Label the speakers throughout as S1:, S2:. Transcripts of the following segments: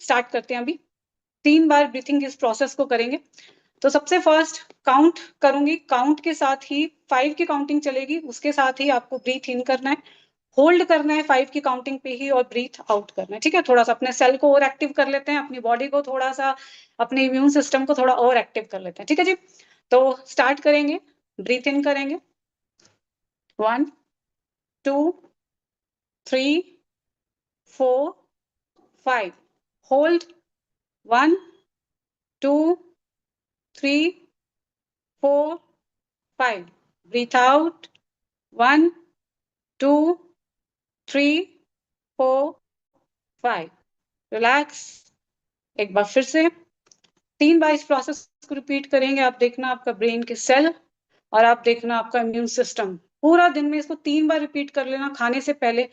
S1: Start करते हैं। अभी 3 बार ब्रीथिंग इस प्रोसेस को करेंगे। तो सबसे फर्स्ट काउंट करूंगी, काउंट के साथ ही 5 की काउंटिंग चलेगी, उसके साथ ही आपको ब्रीथ इन करना है, होल्ड करना है 5 की काउंटिंग पे ही, और ब्रीथ आउट करना है। ठीक है, थोड़ा सा अपने सेल को और एक्टिव कर लेते हैं, अपनी बॉडी को थोड़ा सा, अपने इम्यून सिस्टम को थोड़ा और एक्टिव कर लेते हैं। ठीक है जी, तो स्टार्ट करेंगे। ब्रीथ इन करेंगे, 1 2 3 4 5, होल्ड 1 2 3 4 5, breathe out 1 2 3 4 5, रिलैक्स। एक बार फिर से 3 बार इस प्रोसेस को रिपीट करेंगे। आप देखना आपका ब्रेन के सेल, और आप देखना आपका इम्यून सिस्टम, पूरा दिन में इसको 3 बार रिपीट कर लेना खाने से पहले।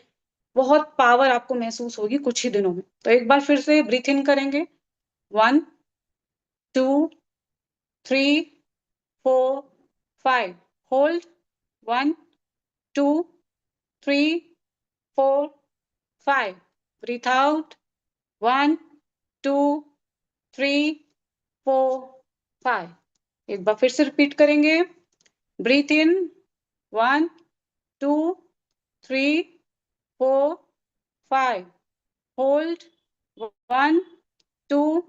S1: बहुत पावर आपको महसूस होगी कुछ ही दिनों में। तो एक बार फिर से ब्रीथ इन करेंगे, 1 2 3 4 5, होल्ड 1 2 3 4 5, breathe out 1 2 3 4 5। एक बार फिर से रिपीट करेंगे, ब्रीथ इन 1 2 3 4 5, होल्ड 1 2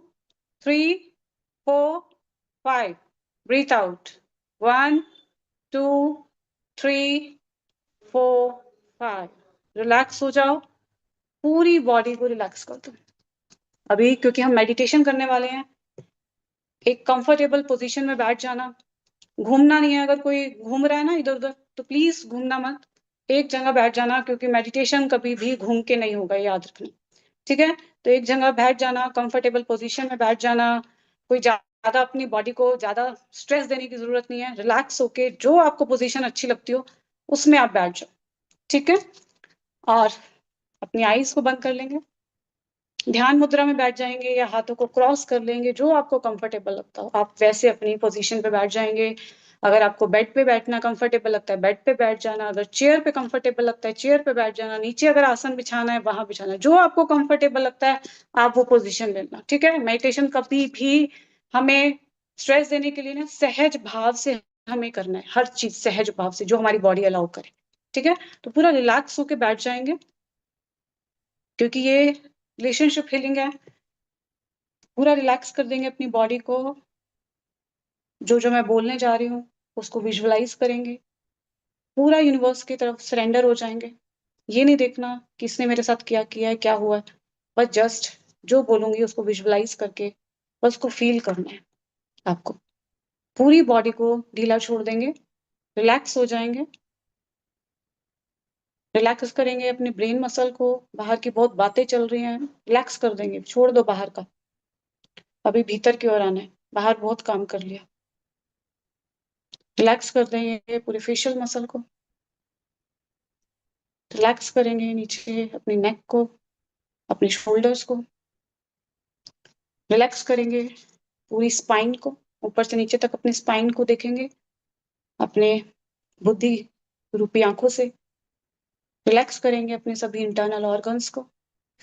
S1: 3 4 5, ब्रीथ आउट 1 2 3 4 5। रिलैक्स हो जाओ, पूरी बॉडी को रिलैक्स कर दो। अभी क्योंकि हम मेडिटेशन करने वाले हैं, एक कंफर्टेबल पोजीशन में बैठ जाना, घूमना नहीं है। अगर कोई घूम रहा है ना इधर उधर, तो प्लीज घूमना मत, एक जगह बैठ जाना, क्योंकि मेडिटेशन कभी भी घूम के नहीं होगा, याद रखना। ठीक है, तो एक जगह बैठ जाना, कंफर्टेबल पोजीशन में बैठ जाना। कोई ज्यादा अपनी बॉडी को ज्यादा स्ट्रेस देने की जरूरत नहीं है, रिलैक्स होके जो आपको पोजीशन अच्छी लगती हो उसमें आप बैठ जाओ। ठीक है, और अपनी आईज को बंद कर लेंगे, ध्यान मुद्रा में बैठ जाएंगे, या हाथों को क्रॉस कर लेंगे, जो आपको कंफर्टेबल लगता हो आप वैसे अपनी पोजीशन पे बैठ जाएंगे। अगर आपको बेड पे बैठना कंफर्टेबल लगता है बेड पे बैठ जाना, अगर चेयर पे कंफर्टेबल लगता है चेयर पे बैठ जाना, नीचे अगर आसन बिछाना है वहां बिछाना, जो आपको कंफर्टेबल लगता है आप वो पोजीशन लेना। ठीक है, मेडिटेशन कभी भी हमें स्ट्रेस देने के लिए ना, सहज भाव से हमें करना है, हर चीज सहज भाव से, जो हमारी बॉडी अलाउ करे। ठीक है, तो पूरा रिलैक्स होके बैठ जाएंगे, क्योंकि ये रिलेशनशिप हीलिंग है। पूरा रिलैक्स कर देंगे अपनी बॉडी को, जो जो मैं बोलने जा रही हूँ उसको विजुअलाइज करेंगे, पूरा यूनिवर्स की तरफ सरेंडर हो जाएंगे। ये नहीं देखना किसने मेरे साथ क्या किया है, क्या हुआ है, बस जस्ट जो बोलूंगी उसको विजुअलाइज करके बस उसको फील करना है आपको। पूरी बॉडी को ढीला छोड़ देंगे, रिलैक्स हो जाएंगे। रिलैक्स करेंगे अपने ब्रेन मसल को, बाहर की बहुत बातें चल रही हैं रिलैक्स कर देंगे, छोड़ दो बाहर का, अभी भीतर की ओर आना है, बाहर बहुत काम कर लिया। रिलैक्स कर देंगे पूरे फेशियल मसल को, रिलैक्स करेंगे नीचे अपनी नेक को, अपने शोल्डर्स को, रिलैक्स करेंगे पूरी स्पाइन को, ऊपर से नीचे तक अपने स्पाइन को देखेंगे अपने बुद्धि रूपी आंखों से। रिलैक्स करेंगे अपने सभी इंटरनल ऑर्गन्स को,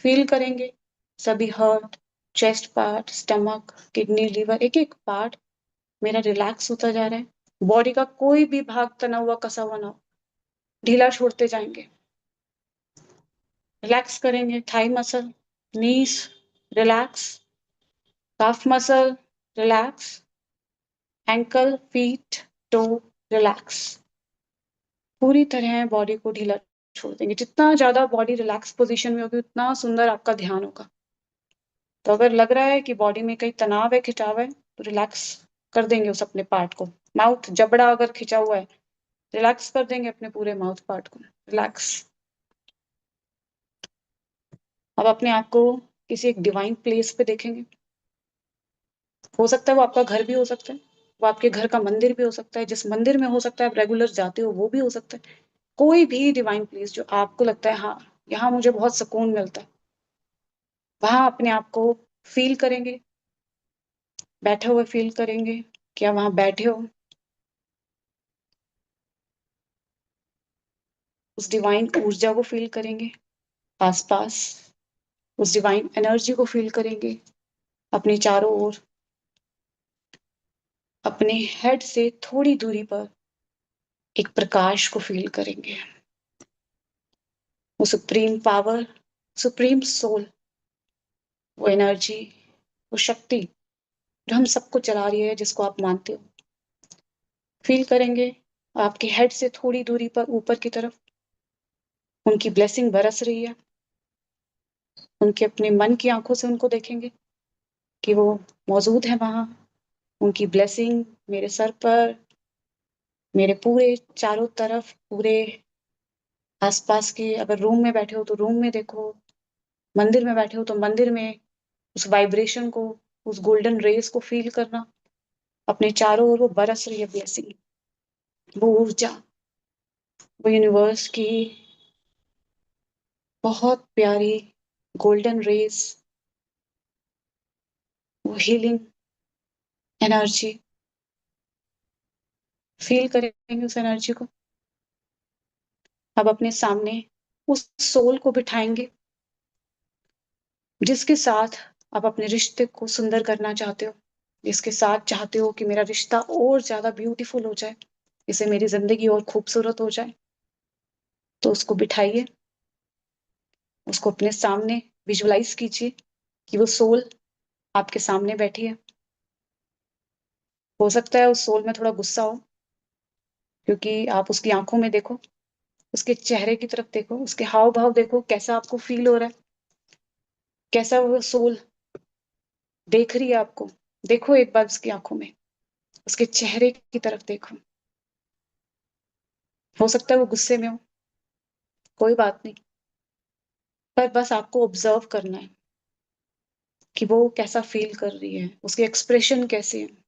S1: फील करेंगे सभी heart, chest part, stomach, kidney, liver, एक एक पार्ट मेरा रिलैक्स होता जा रहा है। बॉडी का कोई भी भाग तना हुआ कसा हुआ ना हो, ढीला छोड़ते जाएंगे। रिलैक्स करेंगे thigh muscle, knees relax, calf muscle relax, ankle, feet, toe relax. पूरी तरह बॉडी को ढीला छोड़ देंगे। जितना ज्यादा बॉडी रिलैक्स पोजीशन में होगी उतना सुंदर आपका ध्यान होगा। तो अगर लग रहा है कि बॉडी में कहीं तनाव है, खिंचाव है, तो रिलैक्स कर देंगे उस अपने पार्ट को। माउथ जबड़ा अगर खिंचा हुआ है, रिलैक्स कर देंगे अपने पूरे माउथ पार्ट को, रिलैक्स। अब अपने आप को किसी एक डिवाइन प्लेस पे देखेंगे। हो सकता है वो आपका घर भी हो सकता है, वो आपके घर का मंदिर भी हो सकता है, जिस मंदिर में हो सकता है आप रेगुलर जाते हो वो भी हो सकता है। कोई भी डिवाइन प्लेस जो आपको लगता है हाँ यहाँ मुझे बहुत सुकून मिलता है, वहां अपने आप को फील करेंगे, बैठे हुए फील करेंगे, क्या वहां बैठे हो, उस डिवाइन ऊर्जा को फील करेंगे आसपास। उस डिवाइन एनर्जी को फील करेंगे अपने चारों ओर। अपने हेड से थोड़ी दूरी पर एक प्रकाश को फील करेंगे। वो सुप्रीम पावर, सुप्रीम सोल, वो एनर्जी, वो शक्ति जो हम सबको चला रही है, जिसको आप मानते हो, फील करेंगे आपके हेड से थोड़ी दूरी पर ऊपर की तरफ। उनकी ब्लेसिंग बरस रही है। उनके अपने मन की आंखों से उनको देखेंगे कि वो मौजूद है वहां। उनकी ब्लेसिंग मेरे सर पर, मेरे पूरे चारों तरफ, पूरे आसपास के, अगर रूम में बैठे हो तो रूम में देखो, मंदिर में बैठे हो तो मंदिर में उस वाइब्रेशन को, उस गोल्डन रेस को फील करना। अपने चारों ओर वो बरस रही है ब्लेसिंग, वो ऊर्जा, वो यूनिवर्स की बहुत प्यारी गोल्डन रेस, वो हीलिंग एनर्जी। फील करेंगे उस एनर्जी को। अब अपने सामने उस सोल को बिठाएंगे जिसके साथ आप अपने रिश्ते को सुंदर करना चाहते हो, जिसके साथ चाहते हो कि मेरा रिश्ता और ज्यादा ब्यूटीफुल हो जाए, इसे मेरी जिंदगी और खूबसूरत हो जाए। तो उसको बिठाइए, उसको अपने सामने विजुलाइज कीजिए कि वो सोल आपके सामने बैठी है। हो सकता है उस सोल में थोड़ा गुस्सा हो, क्योंकि आप उसकी आंखों में देखो, उसके चेहरे की तरफ देखो, उसके हाव भाव देखो, कैसा आपको फील हो रहा है, कैसा वो सोल देख रही है आपको। देखो एक बार उसकी आंखों में, उसके चेहरे की तरफ देखो। हो सकता है वो गुस्से में हो, कोई बात नहीं, पर बस आपको ऑब्जर्व करना है कि वो कैसा फील कर रही है, उसके एक्सप्रेशन कैसे हैं।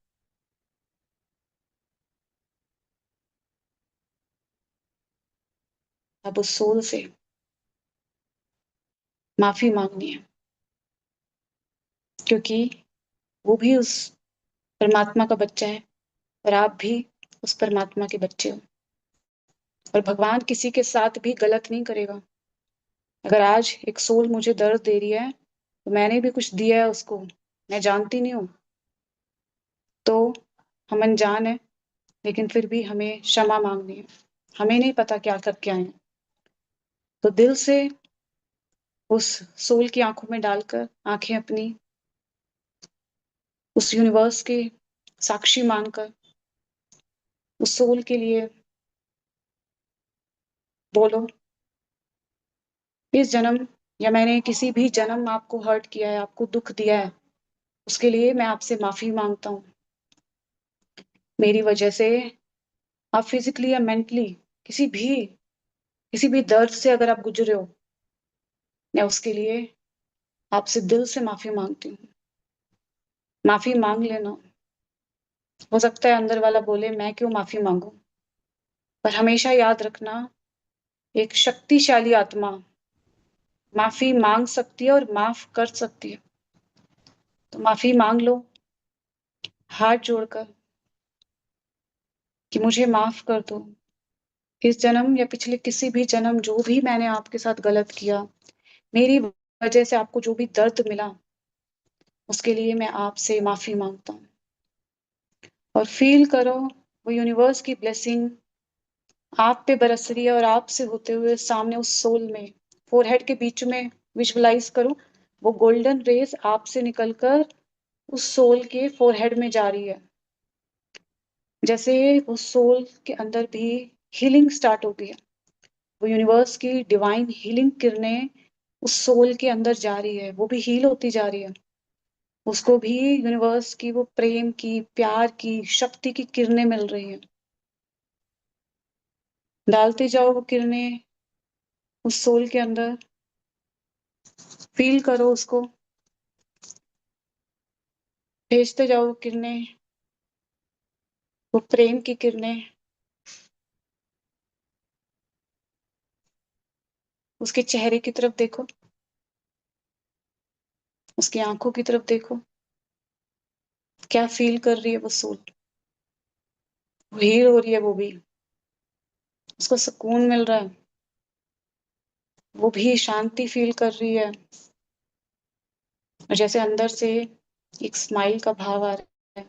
S1: अब उस सोल से माफी मांगनी है, क्योंकि वो भी उस परमात्मा का बच्चा है और आप भी उस परमात्मा के बच्चे हो। और भगवान किसी के साथ भी गलत नहीं करेगा। अगर आज एक सोल मुझे दर्द दे रही है तो मैंने भी कुछ दिया है उसको, मैं जानती नहीं हूँ, तो हम अनजान है, लेकिन फिर भी हमें क्षमा मांगनी है। हमें नहीं पता क्या करके आए हैं, तो दिल से उस सोल की आंखों में डालकर, आंखें अपनी उस यूनिवर्स के साक्षी मानकर, उस सोल के लिए बोलो, इस जन्म या मैंने किसी भी जन्म आपको हर्ट किया है, आपको दुख दिया है, उसके लिए मैं आपसे माफी मांगता हूँ। मेरी वजह से आप फिजिकली या मेंटली किसी भी दर्द से अगर आप गुजरे हो, मैं उसके लिए आपसे दिल से माफी मांगती हूँ। माफी मांग लेना। हो सकता है अंदर वाला बोले मैं क्यों माफी मांगू, पर हमेशा याद रखना, एक शक्तिशाली आत्मा माफी मांग सकती है और माफ कर सकती है। तो माफी मांग लो हाथ जोड़कर कि मुझे माफ कर दो। इस जन्म या पिछले किसी भी जन्म जो भी मैंने आपके साथ गलत किया, मेरी वजह से आपको जो भी दर्द मिला, उसके लिए मैं आपसे माफी मांगता हूँ। और फील करो वो यूनिवर्स की ब्लेसिंग आप पे बरस रही है और आपसे होते हुए सामने उस सोल में, फोरहेड के बीच में विजुअलाइज करो, वो गोल्डन रेज आपसे निकलकर उस सोल के फोरहेड में जा रही है। जैसे उस सोल के अंदर भी हीलिंग स्टार्ट होती है, वो यूनिवर्स की डिवाइन हीलिंग किरणें उस सोल के अंदर जा रही है, वो भी हील होती जा रही है। उसको भी यूनिवर्स की वो प्रेम की, प्यार की, शक्ति की किरणें मिल रही हैं। डालते जाओ वो किरणें उस सोल के अंदर, फील करो उसको, भेजते जाओ किरणें, वो प्रेम की किरणें। उसके चेहरे की तरफ देखो, उसकी आंखों की तरफ देखो, क्या फील कर रही है वो सोल। हील हो रही है वो भी, उसको सुकून मिल रहा है, वो भी शांति फील कर रही है। और जैसे अंदर से एक स्माइल का भाव आ रहा है,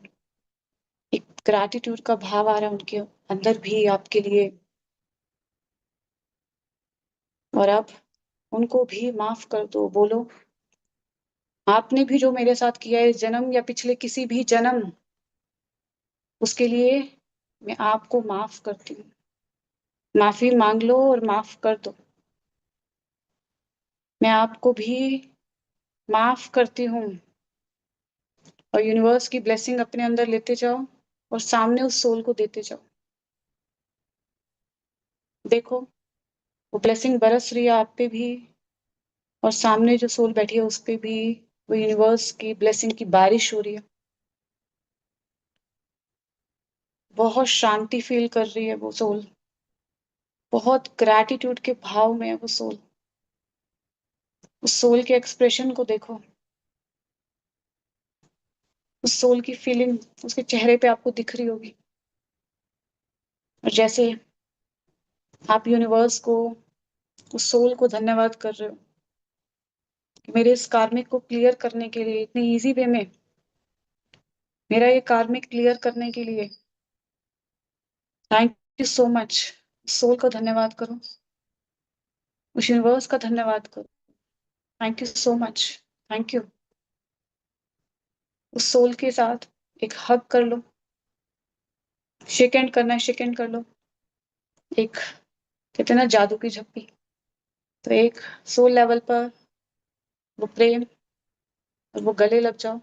S1: एक ग्रैटिट्यूड का भाव आ रहा है उनके अंदर भी आपके लिए। और अब उनको भी माफ कर दो। बोलो, आपने भी जो मेरे साथ किया है इस जन्म या पिछले किसी भी जन्म, उसके लिए मैं आपको माफ करती हूँ। माफी मांग लो और माफ कर दो। मैं आपको भी माफ करती हूँ। और यूनिवर्स की ब्लेसिंग अपने अंदर लेते जाओ और सामने उस सोल को देते जाओ। देखो, वो ब्लेसिंग बरस रही है आप पे भी, और सामने जो सोल बैठी है उस पे भी वो यूनिवर्स की ब्लेसिंग की बारिश हो रही है। बहुत शांति फील कर रही है वो सोल, बहुत ग्रैटिट्यूड के भाव में है वो सोल। उस सोल के एक्सप्रेशन को देखो, उस सोल की फीलिंग उसके चेहरे पे आपको दिख रही होगी। और जैसे आप यूनिवर्स को, उस सोल को धन्यवाद कर रहे हो कि मेरे इस कार्मिक को क्लियर करने के लिए इतनी इजी वे में, मेरा ये कार्मिक क्लियर करने के लिए thank you so much. Soul का धन्यवाद करो, उस यूनिवर्स का धन्यवाद करो। Thank you so much. Thank you. उस सोल के साथ एक हग कर लो। शेक हैंड करना है, शेक हैंड कर लो। एक, कहते हैं ना, जादू की झप्पी। तो एक सोल लेवल पर वो प्रेम और वो गले लग जाओ।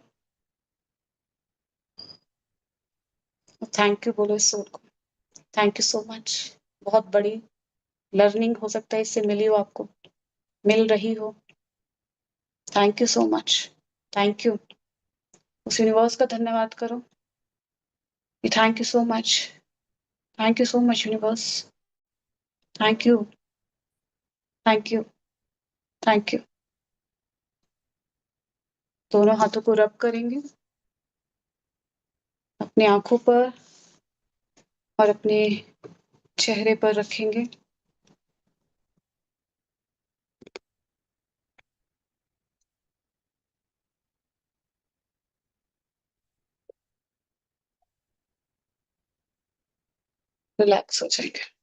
S1: थैंक यू बोलो इस सोल को। Thank you so much. बहुत बड़ी लर्निंग हो सकता है इससे मिली हो, आपको मिल रही हो। Thank you so much. Thank you. उस यूनिवर्स का धन्यवाद करो। Thank you so much. Thank you so much universe. Thank you. Thank you. Thank you. दोनों हाथों को रब करेंगे अपनी आंखों पर और अपने चेहरे पर रखेंगे। रिलैक्स हो जाएंगे।